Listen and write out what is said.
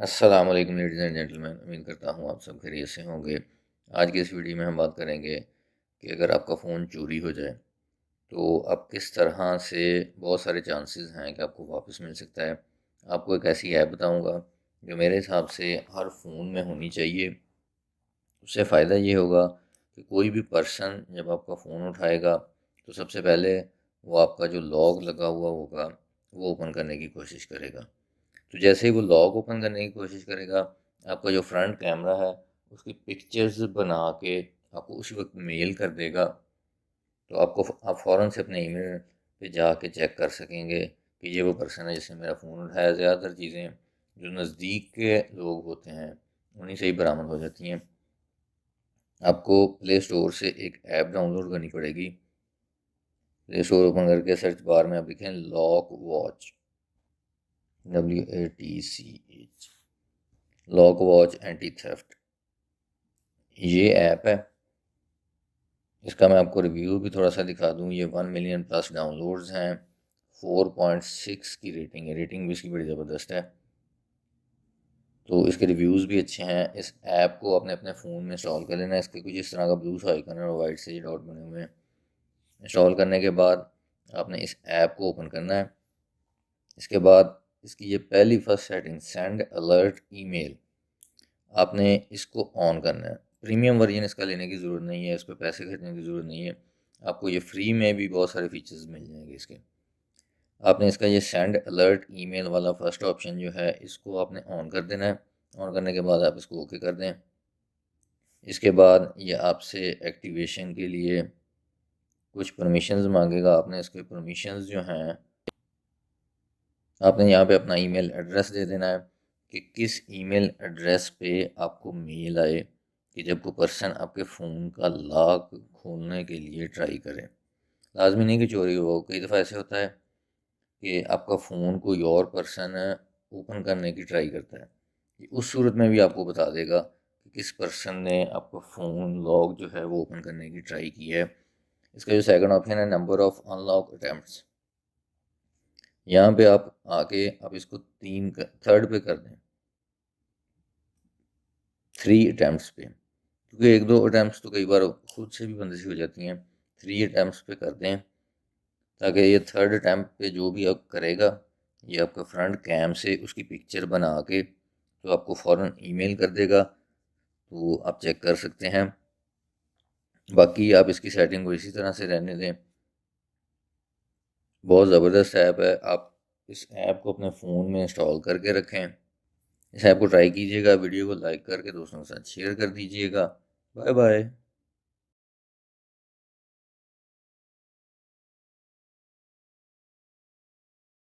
अस्सलाम वालेकुम ladies and gentleman, उम्मीद करता हूँ आप सब खैरियत से होंगे। आज की इस वीडियो में हम बात करेंगे कि अगर आपका फ़ोन चोरी हो जाए तो आप किस तरह से, बहुत सारे चांसेस हैं कि आपको वापस मिल सकता है। आपको एक ऐसी ऐप बताऊँगा जो मेरे हिसाब से हर फ़ोन में होनी चाहिए। उससे फ़ायदा ये होगा कि कोई भी पर्सन जब आपका फ़ोन उठाएगा तो सबसे पहले वो आपका जो लॉक लगा हुआ होगा वो ओपन करने की कोशिश करेगा। तो जैसे ही वो लॉक ओपन करने की कोशिश करेगा, आपका जो फ्रंट कैमरा है उसकी पिक्चर्स बना के आपको उसी वक्त मेल कर देगा। तो आप फ़ौरन से अपने ईमेल पे जाके चेक कर सकेंगे कि ये वो पर्सन है जिसने मेरा फ़ोन उठाया। ज़्यादातर चीज़ें जो नज़दीक के लोग होते हैं उन्हीं से ही बरामद हो जाती हैं। आपको प्ले स्टोर से एक ऐप डाउनलोड करनी पड़ेगी। प्ले स्टोर ओपन करके सर्च बार में आप लिखें lock watch, WATCH, lock watch anti theft. ये ऐप है, इसका मैं आपको रिव्यू भी थोड़ा सा दिखा दूँ। ये 1 मिलियन प्लस डाउनलोड्स हैं, 4.6 की रेटिंग है। रेटिंग भी इसकी बड़ी ज़बरदस्त है, तो इसके रिव्यूज़ भी अच्छे हैं। इस ऐप को आपने अपने फ़ोन में इंस्टॉल कर लेना है। इसके कुछ इस तरह का ब्लू सा आइकन है और वाइट से ये डॉट बने हुए हैं। इंस्टॉल करने के बाद आपने इस ऐप को ओपन करना है। इसके बाद इसकी ये पहली first setting, send alert email, आपने इसको ऑन करना है। प्रीमियम वर्जन इसका लेने की ज़रूरत नहीं है, इस पर पैसे खर्चने की ज़रूरत नहीं है। आपको ये फ्री में भी बहुत सारे फीचर्स मिल जाएंगे इसके। आपने इसका ये सेंड अलर्ट ईमेल वाला फर्स्ट ऑप्शन जो है इसको आपने ऑन कर देना है। ऑन करने के बाद आप इसको ओके कर दें। इसके बाद ये आपसे एक्टिवेशन के लिए कुछ परमिशंस मांगेगा। आपने इसके परमिशंस जो हैं, आपने यहाँ पे अपना ईमेल एड्रेस दे देना है कि किस ईमेल एड्रेस पे आपको मेल आए कि जब कोई पर्सन आपके फ़ोन का लॉक खोलने के लिए ट्राई करे। लाजमी नहीं कि चोरी हो, कई दफ़ा ऐसे होता है कि आपका फ़ोन कोई और पर्सन ओपन करने की ट्राई करता है। ये उस सूरत में भी आपको बता देगा कि किस पर्सन ने आपका फ़ोन लॉक जो है वो ओपन करने की ट्राई की है। इसका जो सेकंड ऑप्शन है, नंबर ऑफ़ अनलॉक अटैम्प्ट्स, यहाँ पे आप आके आप इसको थर्ड पे कर दें, 3 अटैम्प्ट्स पे, क्योंकि 1-2 अटैम्प्ट्स तो कई बार खुद से भी बंदे से हो जाती हैं। 3 अटैम्प्ट्स पे कर दें ताकि ये थर्ड अटैम्प्ट पे जो भी अब करेगा ये आपका फ्रंट कैम से उसकी पिक्चर बना के तो आपको फ़ौरन ईमेल कर देगा। तो आप चेक कर सकते हैं। बाकी आप इसकी सेटिंग को इसी तरह से रहने दें। बहुत ज़बरदस्त ऐप है। आप इस ऐप को अपने फ़ोन में इंस्टॉल करके रखें। इस ऐप को ट्राई कीजिएगा, वीडियो को लाइक करके दोस्तों के साथ शेयर कर दीजिएगा। Bye bye.